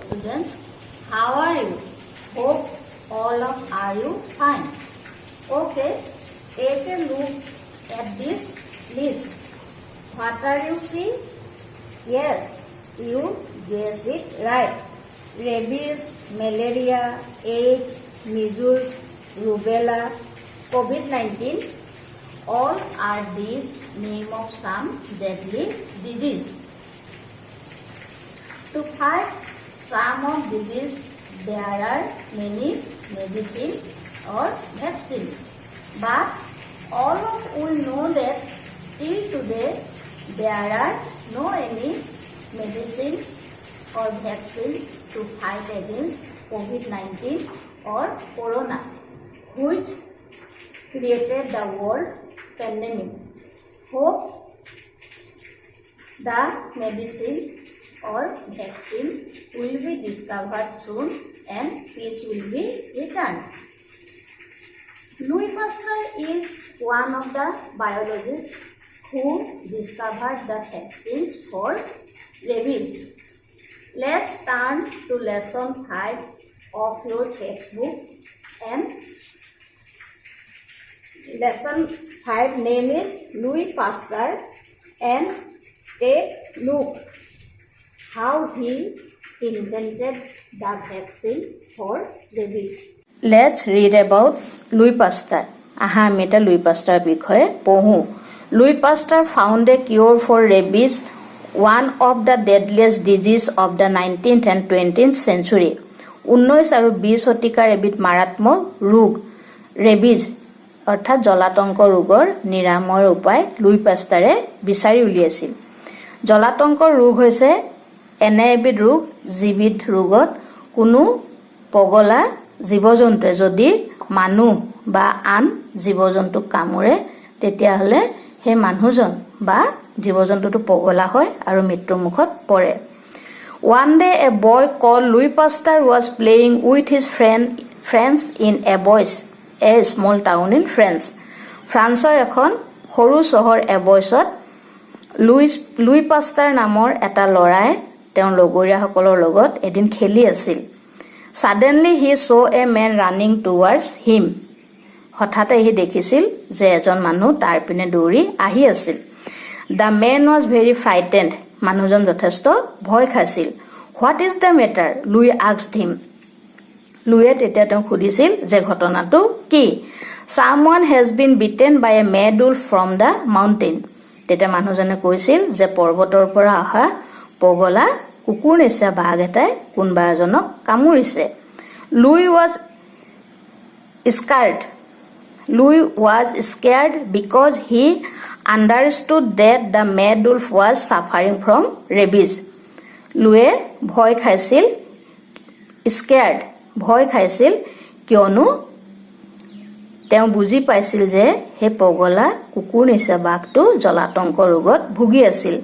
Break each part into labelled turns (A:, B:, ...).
A: students, how are you? Hope all of are you fine. Okay, take a look at this list. What are you seeing? Yes, you guess it right. Rabies, malaria, AIDS, measles, rubella, COVID-19, all are these name of some deadly disease. To fight some of disease, there are many medicine or vaccine. But all of we know that till today there are no any medicine or vaccine to fight against COVID-19 or Corona, which created the world pandemic. Hope the medicine or vaccine will be discovered soon and peace will be returned. Louis Pasteur is one of the biologists who discovered the vaccines for rabies. Let's turn to lesson 5 of your textbook, and lesson 5 name is Louis Pasteur, and take look how he invented the vaccine for rabies. Let's read about Louis Pasteur. Aha, আমি এটা Louis Pasteur বিষয়ে পঢ়ো। Louis Pasteur found a cure for rabies, one of the deadliest disease of the 19th and 20th century. 19 আৰু 20 শতিকাৰ এবিধ মাৰাত্মক ৰোগ rabies অৰ্থাৎ জলাতংক ৰোগৰ নিৰাময়ৰ উপায় লুই পাষ্টাৰে বিচাৰি উলিয়াইছিল। জলাতংক ৰোগ হৈছে এনে এবিধ ৰোগ যিবিধ ৰোগত কোনো পগলা জীৱ-জন্তুৱে যদি মানুহ বা আন জীৱ-জন্তুক কামুৰে তেতিয়াহ'লে সেই মানুহজন বা জীৱ-জন্তুটো পগলা হয় আৰু মৃত্যুৰ মুখত পৰে। One day a boy called Louis Pasteur was playing with his friends in Abois, a small town in France. ফ্ৰান্সৰ এখন সৰু চহৰ এবয়ছত লুই পাষ্টাৰ নামৰ এটা ল'ৰাই তেওঁৰ লগৰীয়াসকলৰ লগত এদিন খেলি আছিল। Suddenly he saw a man running towards him. হঠাতে সি দেখিছিল যে এজন মানুহ তাৰ পিনে দৌৰি আহি আছিল। The man was very frightened. মানুহজন যথেষ্ট ভয় খাইছিল। What is the matter? Louis asked him. লুইয়ে তেতিয়া তেওঁক সুধিছিল যে ঘটনাটো কি? Someone has been bitten by a mad wolf from the mountain. তেতিয়া মানুহজনে কৈছিল যে পৰ্বতৰ পৰা অহা পগলা কুকুৰ নিচিনা বাঘ এটাই কোনোবা এজনক কামুৰিছে। Louis was scared because he understood that the mad wolf was suffering from rabies. লুইয়ে ভয় খাইছিল কিয়নো তেওঁ বুজি পাইছিল যে সেই পগলা কুকুৰ নিচিনা বাঘটো জলাতংক ৰোগত ভুগি আছিল।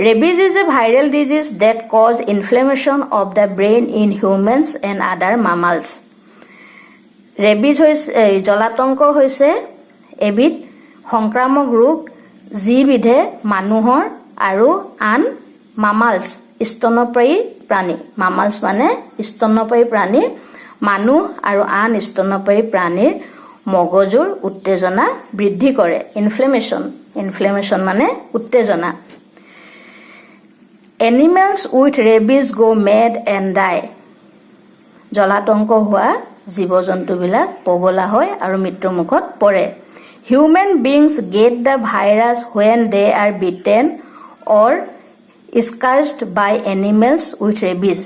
A: Rabies is a viral disease that causes inflammation of the brain in humans and other mammals. Rabies জলাতংক হৈছে এবিধ সংক্ৰামক ৰোগ যিবিধে মানুহৰ আৰু আন মামালছ স্তন্যপায়ী প্ৰাণী, মামালছ মানে স্তন্যপায়ী প্ৰাণী, মানুহ আৰু আন স্তন্যপায়ী প্ৰাণীৰ মগজুৰ উত্তেজনা বৃদ্ধি কৰে। ইনফ্লেমেশ্যন মানে উত্তেজনা। Animals with rabies go mad and die. জলাতংক হোৱা জীৱ-জন্তুবিলাক পগলা হয় আৰু মৃত্যুৰ মুখত পৰে। Human beings get the virus when they are bitten or scratched by animals with rabies.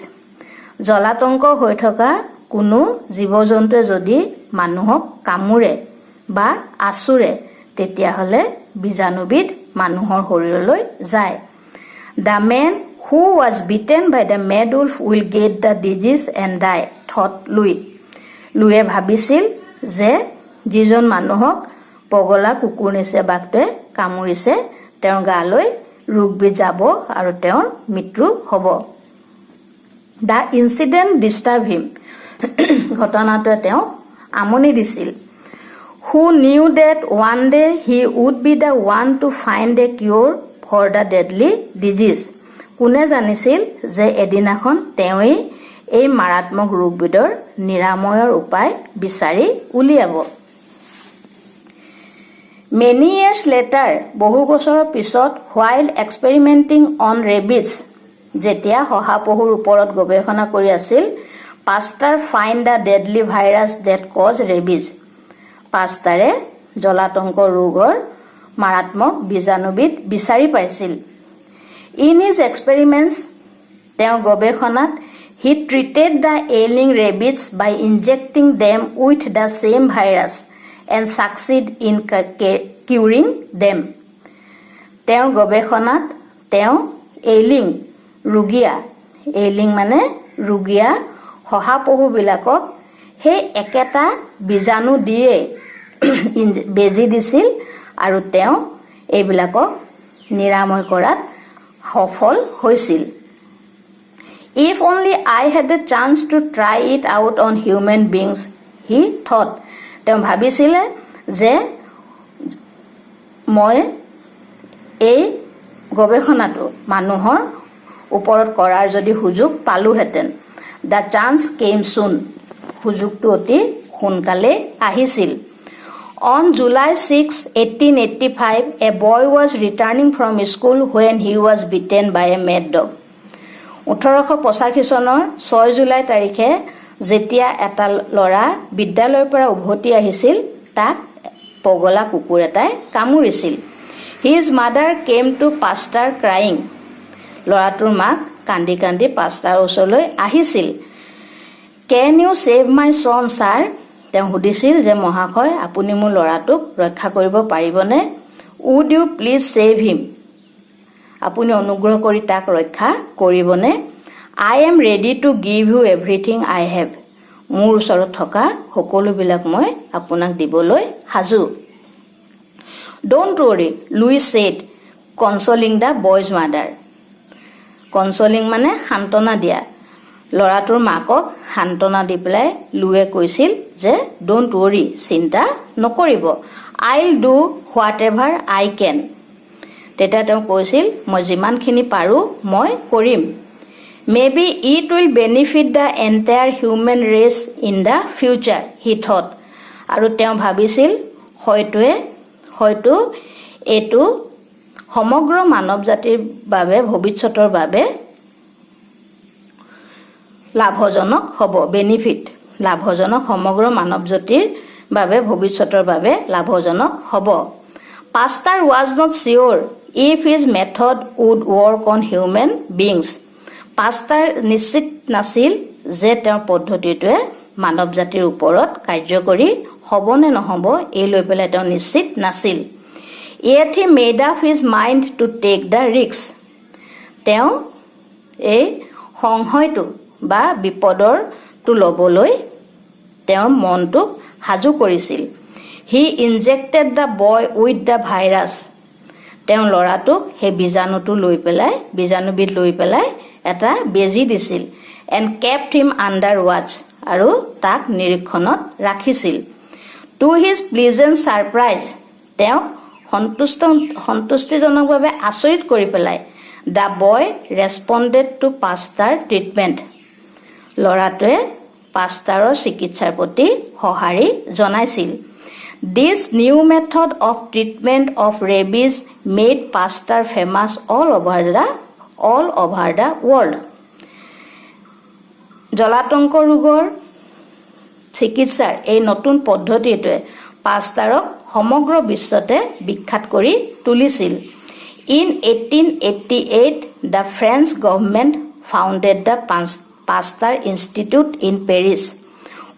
A: জলাতংক হৈ থকা কোনো জীৱ-জন্তুৱে যদি মানুহক কামুৰে বা আচুৰে তেতিয়াহ'লে বীজাণুবিধ মানুহৰ শৰীৰলৈ যায়। The man who was bitten by the mad wolf will get the disease and die, thought Louis. লুইয়ে ভাবিছিল যে যিজন মানুহক পগলা কুকুৰ নিচিনা বাঘটোৱে কামুৰিছে তেওঁৰ গালৈ ৰোগবিধ যাব আৰু তেওঁৰ মৃত্যু হ'ব। The incident disturbed him. ঘটনাটোৱে তেওঁক আমনি দিছিল। Who knew that one day he would be the one to find a cure for the deadly disease. কোনে জানিছিল যে এদিনাখন তেওঁই এই মাৰাত্মক ৰোগবিধৰ নিৰাময়ৰ উপায় বিচাৰি উলিয়াব। Many years later, বহু বছৰৰ পিছত, while experimenting on rabbits, যেতিয়া শহাপহুৰ ওপৰত গৱেষণা কৰি আছিল, Pasteur find the deadly virus that cause rabies. পাষ্টাৰে জলাতংক ৰোগৰ মাৰাত্মক বীজাণুবিধ বিচাৰি পাইছিল। In his experiments, তেওঁৰ গৱেষণাত, he treated the ailing rabbits by injecting them with the same virus and succeed in curing them. তেওঁৰ গৱেষণাত তেওঁ এইলিং মানে ৰোগীয়া শহাপহুবিলাকক সেই একেটা বীজাণু দিয়ে বেজি দিছিল আৰু তেওঁ এইবিলাকক নিৰাময় কৰাত সফল হৈছিল। If only I had the chance to try it out on human beings, he thought. তেওঁ ভাবিছিলে যে মই এই গৱেষণাটো মানুহৰ ওপৰত কৰাৰ যদি সুযোগ পালোহেঁতেন। The chance came soon. সুযোগটো অতি সোনকালে আহিছিল। On July 6, 1885, a boy was returning from school when he was bitten by a mad dog. 1885 চনৰ 6 জুলাই তাৰিখে যেতিয়া এটা ল'ৰা বিদ্যালয়ৰ পৰা উভতি আহিছিল, তাক পগলা কুকুৰ এটাই কামুৰিছিল। His mother came to Pasteur crying. ল'ৰাটোৰ মাক কান্দি কান্দি পাষ্টাৰৰ ওচৰলৈ আহিছিল। Can you save my son, sir? তেওঁ সুধিছিল যে মহাশয়, আপুনি মোৰ ল'ৰাটোক ৰক্ষা কৰিব পাৰিবনে? Would you please save him? আপুনি অনুগ্ৰহ কৰি তাক ৰক্ষা কৰিবনে? I am ready to give you everything I have. মোৰ ওচৰত থকা সকলোবিলাক মই আপোনাক দিবলৈ সাজু। Don't worry, Louis said, consoling the boy's mother. Consoling মানে সান্তনা দিয়া। ল'ৰাটোৰ মাকক সান্তনা দি পেলাই লুৱে কৈছিল যে ডোণ্ট ৱৰি, চিন্তা নকৰিব, I'll do whatever I can. তেতিয়া তেওঁ কৈছিল মই যিমানখিনি পাৰোঁ মই কৰিম। Maybe it will benefit the entire human race in the future, he thought. আৰু তেওঁ ভাবিছিল হয়তো এইটো সমগ্ৰ মানৱ জাতিৰ বাবে ভৱিষ্যতৰ বাবে লাভজনক হ'ব। বেনিফিট লাভজনক, সমগ্ৰ মানৱ জাতিৰ বাবে ভৱিষ্যতৰ বাবে লাভজনক হ'ব। Pasteur was not sure if his method would work on human beings. Pastor নিশ্চিত নাছিল যে তেওঁৰ পদ্ধতিটোৱে মানৱ জাতিৰ ওপৰত কাৰ্যকৰী হ'ব নে নহ'ব, এই লৈ পেলাই তেওঁ নিশ্চিত নাছিল। Yet he made up his mind to take the risk. তেওঁ এই সংশয়টো বা বিপদৰটো ল'বলৈ তেওঁৰ মনটোক সাজু কৰিছিল। He injected the boy with the virus. তেওঁ ল'ৰাটোক সেই বীজাণুবিধ লৈ পেলাই এটা বেজি দিছিল। And kept him under watch. আৰু তাক নিৰীক্ষণত ৰাখিছিল। To his pleasant surprise, তেওঁ সন্তুষ্টিজনকভাৱে আচৰিত কৰি পেলাই the boy responded to Pasteur treatment. ল'ৰাটোৱে পাষ্টাৰৰ চিকিৎসাৰ প্ৰতি সঁহাৰি জনাইছিল। This new method of treatment of rabies made Pasteur famous all over the world. জলাতংক ৰোগৰ চিকিৎসাৰ এই নতুন পদ্ধতিটোৱে পাষ্টাৰক সমগ্ৰ বিশ্বতে বিখ্যাত কৰি তুলিছিল। In 1888, the French government founded the Pasteur Institute in Paris.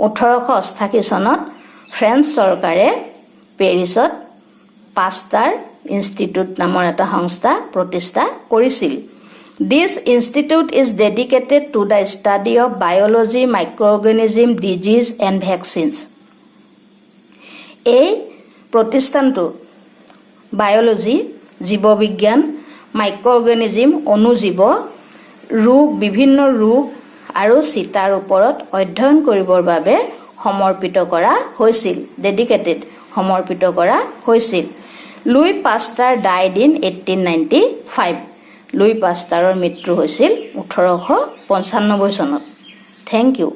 A: 1888 চনত ফ্ৰেন্স চৰকাৰে পেৰিছত পাষ্টাৰ ইনষ্টিটিউট নামৰ এটা সংস্থা প্ৰতিষ্ঠা কৰিছিল। This institute is dedicated to the study of biology, microorganism, disease and vaccines. এই প্ৰতিষ্ঠানটো বায়'লজি, জীৱবিজ্ঞান, মাইক্ৰ'অৰ্গেনিজিম, অণুজীৱ, বিভিন্ন ৰোগ আৰু চিটাৰ ওপৰত অধ্যয়ন কৰিবৰ বাবে সমৰ্পিত কৰা হৈছিল। Louis Pasteur died in 1895.
B: Louis পাষ্টাৰৰ মৃত্যু হৈছিল 1895 চনত। Thank U.